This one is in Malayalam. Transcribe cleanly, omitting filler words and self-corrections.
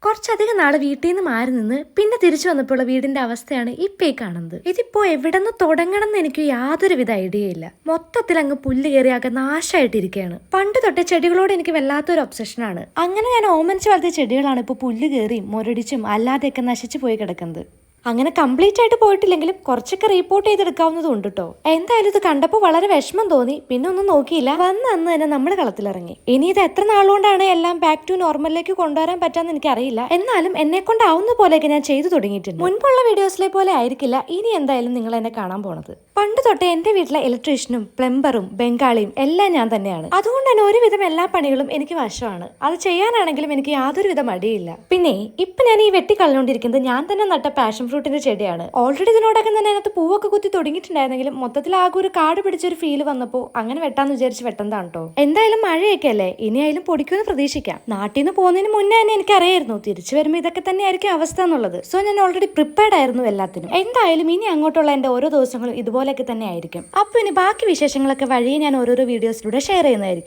കുറച്ചധികം നാള് വീട്ടിൽ നിന്ന് മാറി നിന്ന് പിന്നെ തിരിച്ചു വന്നപ്പോൾ വീടിന്റെ അവസ്ഥയാണ് ഇപ്പൊ കാണുന്നത്. ഇതിപ്പോ എവിടെ നിന്ന് തുടങ്ങണം എന്ന് എനിക്ക് യാതൊരുവിധ ഐഡിയ ഇല്ല. മൊത്തത്തിൽ അങ്ങ് പുല്ല് കയറിയാകെ നാശമായിട്ടിരിക്കുകയാണ്. പണ്ട് തൊട്ടേ ചെടികളോട് എനിക്ക് വല്ലാത്തൊരു ഒബ്സഷനാണ്. അങ്ങനെ ഞാൻ ഓമനിച്ച് വളർത്തിയ ചെടികളാണ് ഇപ്പൊ പുല്ല് കയറിയും മുരടിച്ചും അല്ലാതെയൊക്കെ നശിച്ചു പോയി കിടക്കുന്നത്. അങ്ങനെ കംപ്ലീറ്റ് ആയിട്ട് പോയിട്ടില്ലെങ്കിലും കുറച്ചൊക്കെ റിപ്പോർട്ട് ചെയ്തെടുക്കാവുന്നതും ഉണ്ട് കേട്ടോ. എന്തായാലും ഇത് കണ്ടപ്പോൾ വളരെ വിഷമം തോന്നി. പിന്നെ ഒന്നും നോക്കിയില്ല, വന്ന് അന്ന് തന്നെ നമ്മൾ കളത്തിലിറങ്ങി. ഇനി ഇത് എത്ര നാളുകൊണ്ടാണ് എല്ലാം ബാക്ക് ടു നോർമലിലേക്ക് കൊണ്ടുവരാൻ പറ്റാന്ന് എനിക്കറിയില്ല. എന്നാലും എന്നെ കൊണ്ടാവുന്ന പോലെയൊക്കെ ഞാൻ ചെയ്തു തുടങ്ങിയിട്ടുണ്ട്. മുൻപുള്ള വീഡിയോസിലെ പോലെ ആയിരിക്കില്ല ഇനി എന്തായാലും നിങ്ങൾ എന്നെ കാണാൻ പോണത്. പണ്ട് തൊട്ടേ എന്റെ വീട്ടിലെ ഇലക്ട്രീഷ്യനും പ്ലംബറും ബംഗാളിയും എല്ലാം ഞാൻ തന്നെയാണ്. അതുകൊണ്ട് തന്നെ ഒരുവിധം എല്ലാ പണികളും എനിക്ക് വശമാണ്. അത് ചെയ്യാനാണെങ്കിലും എനിക്ക് യാതൊരുവിധ മടിയില്ല. പിന്നെ ഇപ്പൊ ഞാൻ ഈ വെട്ടിക്കളഞ്ഞുകൊണ്ടിരിക്കുന്നത് ഞാൻ തന്നെ നട്ട പാഷൻ ഫ്രൂട്ടിന്റെ ചെടിയാണ്. ഓൾറെഡി ഇതിനോടൊക്കെ തന്നെ അതിനകത്ത് പൂവൊക്കെ കുത്തി തുടങ്ങിയിട്ടുണ്ടായിരുന്നെങ്കിലും മൊത്തത്തിൽ ആകെ ഒരു കാട് പിടിച്ചൊരു ഫീല് വന്നപ്പോൾ അങ്ങനെ വെട്ടാന്ന് വിചാരിച്ച് വെട്ടുന്നതാണ് കേട്ടോ. എന്തായാലും മഴയൊക്കെ അല്ലേ, ഇനിയായാലും പൊടിക്കുമെന്ന് പ്രതീക്ഷിക്കാം. നാട്ടിൽ നിന്ന് പോകുന്നതിന് മുന്നേ തന്നെ എനിക്ക് അറിയായിരുന്നു തിരിച്ചു വരുമ്പോൾ ഇതൊക്കെ തന്നെയായിരിക്കും അവസ്ഥ എന്നുള്ളത്. സോ ഞാൻ ഓൾറെഡി പ്രിപ്പയർഡ് ആയിരുന്നു എല്ലാത്തിനും. എന്തായാലും ഇനി അങ്ങോട്ടുള്ള എന്റെ ഓരോ ദിവസങ്ങളും ഇതുപോലെയൊക്കെ തന്നെ ആയിരിക്കും. അപ്പൊ ഇനി ബാക്കി വിശേഷങ്ങളൊക്കെ വഴിയെ ഞാൻ ഓരോരോ വീഡിയോസിലൂടെ ഷെയർ ചെയ്യുന്നതായിരിക്കും.